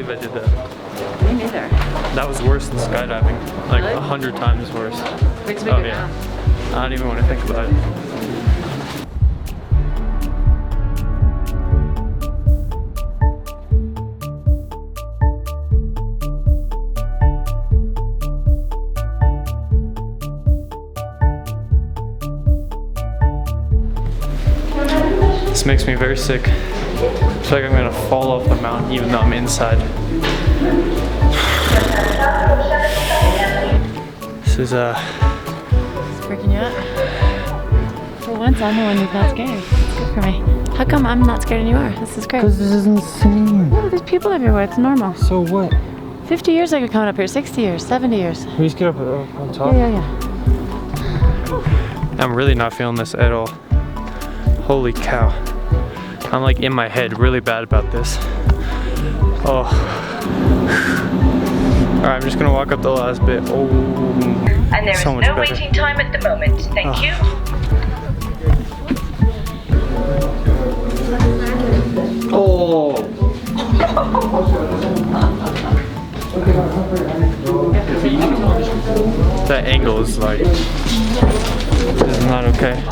believe I did that. Me neither. That was worse than skydiving. Like Really? 100 times worse. Makes me Oh go yeah. down. I don't even want to think about it. This makes me very sick. It's like I'm gonna fall off the mountain even though I'm inside. This is It's freaking you out. For once, I'm the one who's not scared. It's good for me. How come I'm not scared and you are? This is great. Because this is insane. No, there's people everywhere. It's normal. So what? 50 years I've been coming up here. 60 years. 70 years. We just get up on top? Yeah. I'm really not feeling this at all. Holy cow. I'm like in my head really bad about this. Oh. Alright, I'm just gonna walk up the last bit. Oh. And there is So much no better. waiting time at the moment. Thank you. Oh. That angle is like, this is not okay.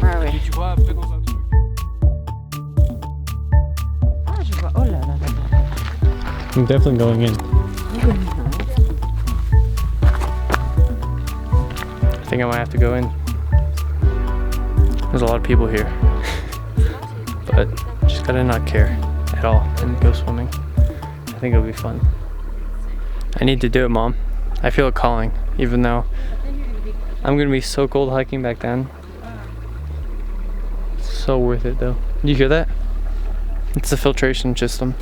Where are we? Oh, la, la, la, la. I'm definitely going in. I think I might have to go in. There's a lot of people here. But just gotta not care at all and go swimming. I think it'll be fun. I need to do it, Mom. I feel it calling, even though I'm gonna be so cold hiking back down. So worth it though. You hear that? It's the filtration system.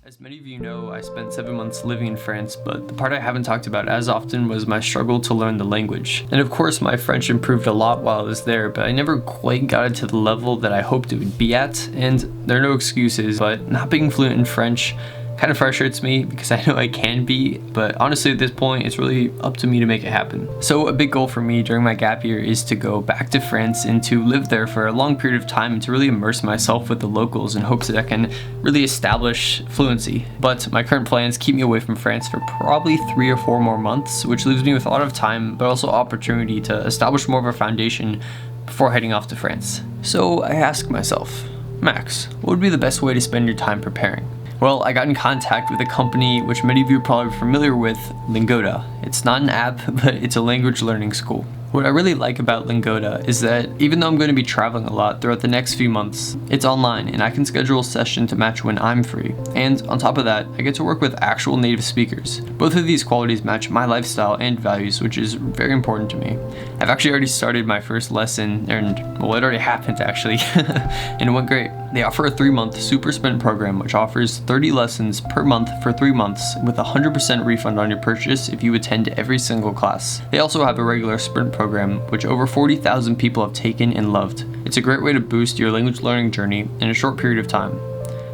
As many of you know, I spent 7 months living in France, but the part I haven't talked about as often was my struggle to learn the language. And of course, my French improved a lot while I was there, but I never quite got it to the level that I hoped it would be at. And there are no excuses, but not being fluent in French kind of frustrates me because I know I can be, but honestly at this point it's really up to me to make it happen. So a big goal for me during my gap year is to go back to France and to live there for a long period of time and to really immerse myself with the locals in hopes that I can really establish fluency. But my current plans keep me away from France for probably 3 or 4 more months, which leaves me with a lot of time but also opportunity to establish more of a foundation before heading off to France. So I ask myself, Max, what would be the best way to spend your time preparing? Well, I got in contact with a company which many of you are probably familiar with, Lingoda. It's not an app, but it's a language learning school. What I really like about Lingoda is that even though I'm going to be traveling a lot throughout the next few months, it's online and I can schedule a session to match when I'm free. And on top of that, I get to work with actual native speakers. Both of these qualities match my lifestyle and values, which is very important to me. I've actually already started my first lesson, and well, it already happened actually, and it went great. They offer a 3-month super sprint program which offers 30 lessons per month for 3 months with a 100% refund on your purchase if you attend every single class. They also have a regular sprint program which over 40,000 people have taken and loved. It's a great way to boost your language learning journey in a short period of time.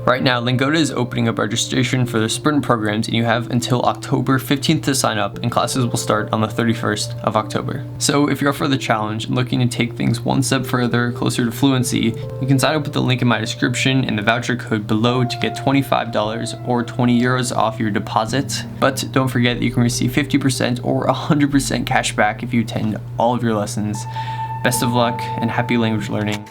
Right now, Lingoda is opening up registration for the sprint programs and you have until October 15th to sign up, and classes will start on the 31st of October. So if you're up for the challenge and looking to take things one step further, closer to fluency, you can sign up with the link in my description and the voucher code below to get $25 or 20 euros off your deposit. But don't forget that you can receive 50% or 100% cash back if you attend all of your lessons. Best of luck and happy language learning.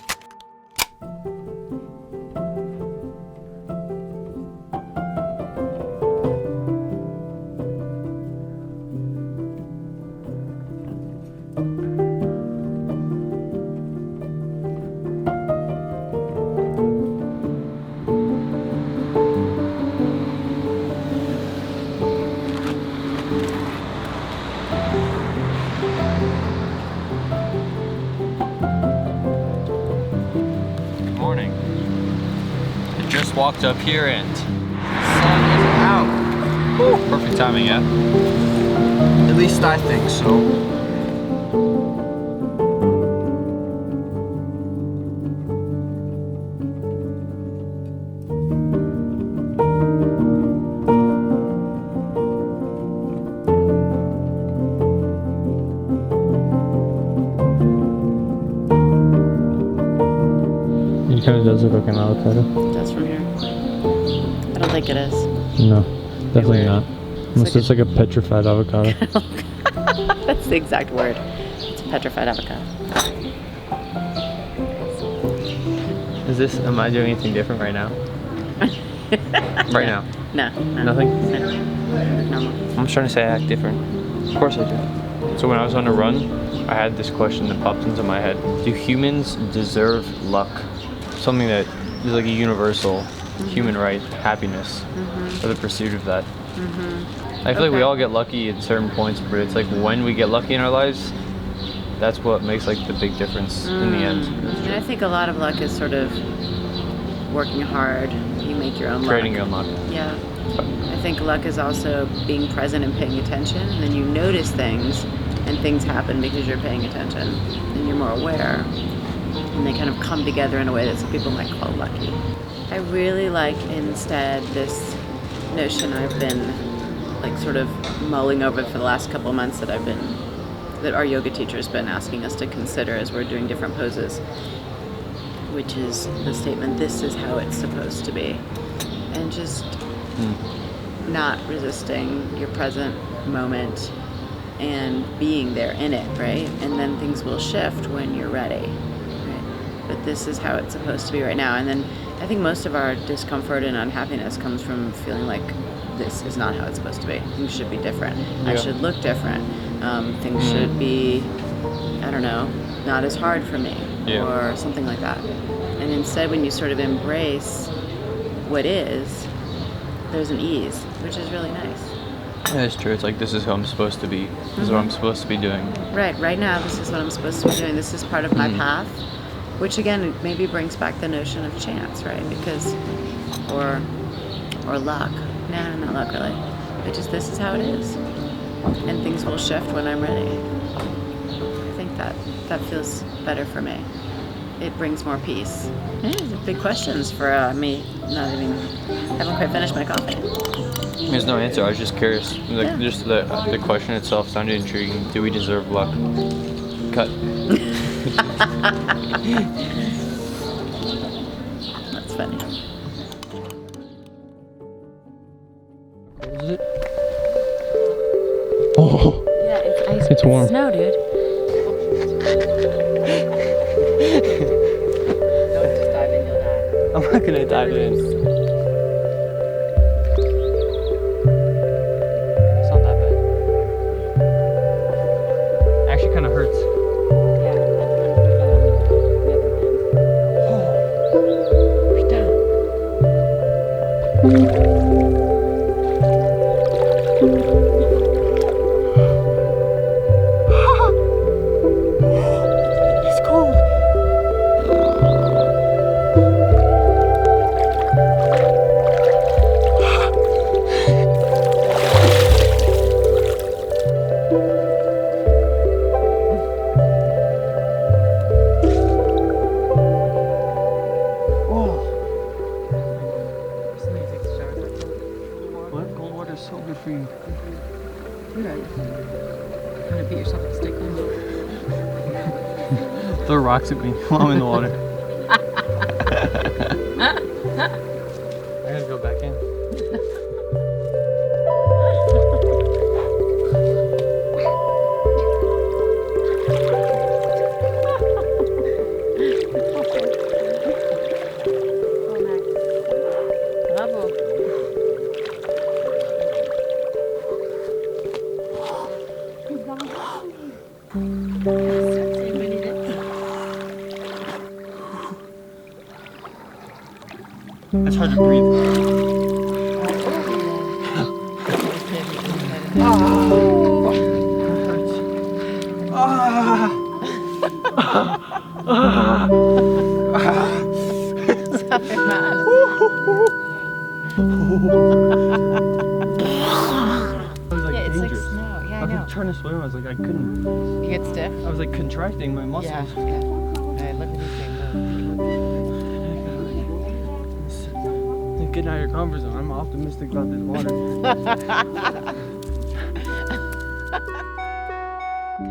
Just walked up here and the sun is out. Woo, perfect timing, yeah? At least I think so. kind of does look like an avocado. That's from here. I don't think it is. No, definitely weird. not. Unless it's like a petrified avocado. That's the exact word. It's a petrified avocado. Is this, am I doing anything different right now? Right now? No. Nothing? No. I'm trying to say I act different. Of course I do. So when I was on a run, I had this question that popped into my head. Do humans deserve luck? Something that is like a universal human right, happiness, or the pursuit of that. I feel like we all get lucky at certain points, but it's like when we get lucky in our lives, that's what makes like the big difference in the end. And I think a lot of luck is sort of working hard. You make your own Creating luck. your own luck. Yeah. I think luck is also being present and paying attention, and then you notice things, and things happen because you're paying attention, and you're more aware, and they kind of come together in a way that some people might call lucky. I really like instead this notion I've been like sort of mulling over for the last couple of months that our yoga teacher's been asking us to consider as we're doing different poses, which is the statement, this is how it's supposed to be. And just not resisting your present moment and being there in it, right? And then things will shift when you're ready, right? But this is how it's supposed to be right now. And then I think most of our discomfort and unhappiness comes from feeling like this is not how it's supposed to be. Things should be different. I should look different. Things should be, I don't know, not as hard for me, or something like that. And instead, when you sort of embrace what is, there's an ease, which is really nice. Yeah, it's true. It's like, this is who I'm supposed to be. This is what I'm supposed to be doing. Right now, this is what I'm supposed to be doing. This is part of my path, which again, maybe brings back the notion of chance, right? Because, or luck. No, not luck really. But just this is how it is. And things will shift when I'm ready. I think that feels better for me. It brings more peace. Yeah, these are big questions for me. Haven't quite finished my coffee. There's no answer. I was just curious. Like, just the question itself sounded intriguing. Do we deserve luck? Cut. That's funny. What is it? Oh, Yeah, it's ice. It's warm. Snow, dude. Don't just dive in, you'll die. I'm not gonna dive in. It's not that bad. Actually, kind of hurts. Yeah, that's It's cold. What? Cold water is so good for you. Kind of beat yourself with a stick on. Throw rocks at me while I'm in the water. I gotta go back in. Bravo. It's hard to breathe. Sorry, man. It was like Yeah, it's like dangerous. snow. Yeah, I I know. was trying to swim. I was like, I couldn't. You get stiff? I was like contracting my muscles. Yeah. Alright, look at these things. Getting out of your comfort zone. I'm optimistic about this water. Can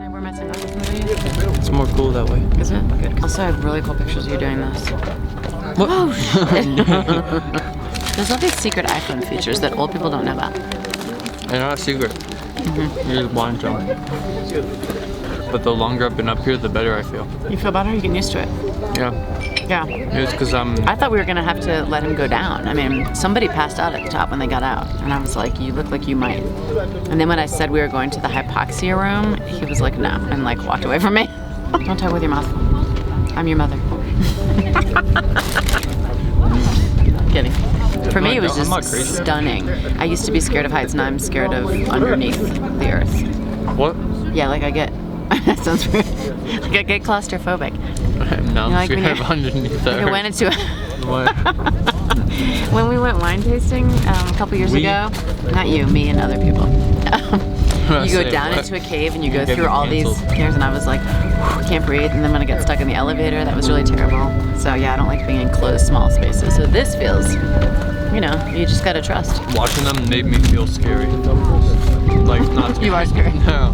I wear my sunglasses in the video? It's more cool that way. Is it? Good. Also, I have really cool pictures of you doing this. What? Oh shit. There's all these secret iPhone features that old people don't know about. They're not a secret. You're just blind to them. But the longer I've been up here, the better I feel. You feel better? You get used to it. Yeah. Yeah. It's because I thought we were gonna have to let him go down. I mean, somebody passed out at the top when they got out, and I was like, "You look like you might." And then when I said we were going to the hypoxia room, he was like, "No," and like walked away from me. Don't talk with your mouth. I'm your mother. Kidding. For me, it was just stunning. I used to be scared of heights, and I'm scared of underneath the earth. What? Yeah, like I get. That sounds weird. Like I get claustrophobic. No, Like I'm when scared of underneath the I earth. went into What? when we went wine tasting a couple years ago. Not you, me, and other people. You go down into a cave and you go through all these caves, and I was like, can't breathe. And then when I got stuck in the elevator, that was really terrible. So yeah, I don't like being in closed, small spaces. So this feels, you know, you just gotta trust. Watching them made me feel scary. Like, not You are scary. No.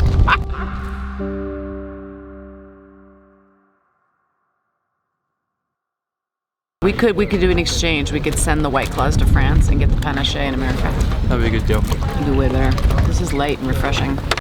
We could do an exchange. We could send the White Claws to France and get the panache in America. That'd be a good deal. It'd be way better. This is light and refreshing.